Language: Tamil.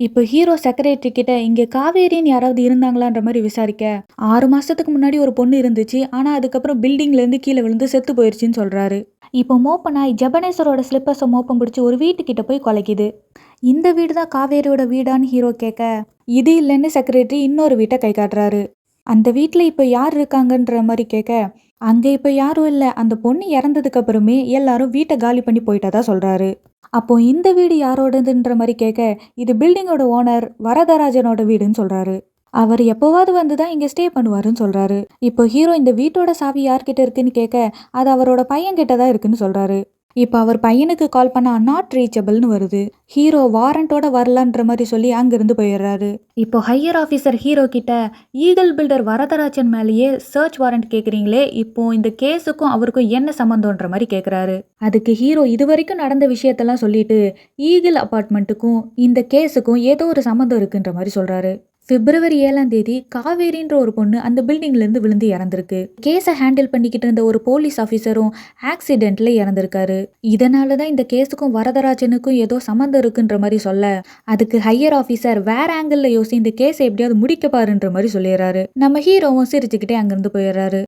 இப்போ ஹீரோ செக்ரட்டரி கிட்ட இங்க காவேரின்னு யாராவது இருந்தாங்களான்ற மாதிரி விசாரிக்க 6 மாசத்துக்கு முன்னாடி ஒரு பொண்ணு இருந்துச்சு. ஆனா அதுக்கப்புறம் பில்டிங்ல இருந்து கீழே விழுந்து செத்து போயிருச்சுன்னு சொல்றாரு. இப்போ மோப்பனாய் ஜெபனேசரோட ஸ்லிப்பர்ஸை மோப்பம் பிடிச்சி ஒரு வீட்டுக்கிட்ட போய் கொலைக்குது. இந்த வீடு தான் காவேரியோட வீடான்னு ஹீரோ கேட்க இது இல்லைன்னு செக்ரட்டரி இன்னொரு வீட்டை கை காட்டுறாரு. அந்த வீட்டில் இப்போ யார் இருக்காங்கன்ற மாதிரி கேட்க அங்கே இப்போ யாரும் இல்லை, அந்த பொண்ணு இறந்ததுக்கு அப்புறமே எல்லாரும் வீட்டை காலி பண்ணி போயிட்டதா சொல்றாரு. அப்போ இந்த வீடு யாரோடதுன்ற மாதிரி கேட்க இது பில்டிங்கோட ஓனர் வரதராஜனோட வீடுன்னு சொல்றாரு. அவர் எப்போவாவது வந்து தான் இங்கே ஸ்டே பண்ணுவாருன்னு சொல்றாரு. இப்போ ஹீரோ இந்த வீட்டோட சாவி யார்கிட்ட இருக்குன்னு கேட்க அது அவரோட பையன் கிட்ட தான் இருக்குன்னு சொல்றாரு. இப்போ அவர் பையனுக்கு கால் பண்ணா நாட் ரீச்சபிள்னு வருது. ஹீரோ வாரண்டோட வரலான்ற மாதிரி சொல்லி அங்கிருந்து போயிடுறாரு. இப்போ ஹையர் ஆஃபீஸர் ஹீரோ கிட்ட ஈகிள் பில்டர் வரதராஜன் மேலேயே சர்ச் வாரண்ட் கேட்குறீங்களே, இப்போ இந்த கேஸுக்கும் அவருக்கும் என்ன சம்மந்தம்ன்ற மாதிரி கேட்குறாரு. அதுக்கு ஹீரோ இது வரைக்கும் நடந்த விஷயத்தெல்லாம் சொல்லிட்டு ஈகிள் அபார்ட்மெண்ட்டுக்கும் இந்த கேஸுக்கும் ஏதோ ஒரு சம்மந்தம் இருக்குன்ற மாதிரி சொல்றாரு. பிப்ரவரி 7ஆம் தேதி காவேரின்ற ஒரு பொண்ணு அந்த பில்டிங்லேருந்து விழுந்து இறந்திருக்கு. கேஸை ஹேண்டில் பண்ணிக்கிட்டு இருந்த ஒரு போலீஸ் ஆஃபீஸரும் ஆக்சிடென்ட்ல இறந்திருக்காரு. இதனால தான் இந்த கேஸுக்கும் வரதராஜனுக்கும் ஏதோ சம்மந்தம் இருக்குன்ற மாதிரி சொல்ல அதுக்கு ஹையர் ஆஃபீஸர் வேற ஆங்கிள் யோசி இந்த கேஸை எப்படியாவது முடிக்க பாருன்ற மாதிரி சொல்லிடுறாரு. நம்ம ஹீரோவும் சிரிச்சுக்கிட்டே அங்கிருந்து போயிடுறாரு.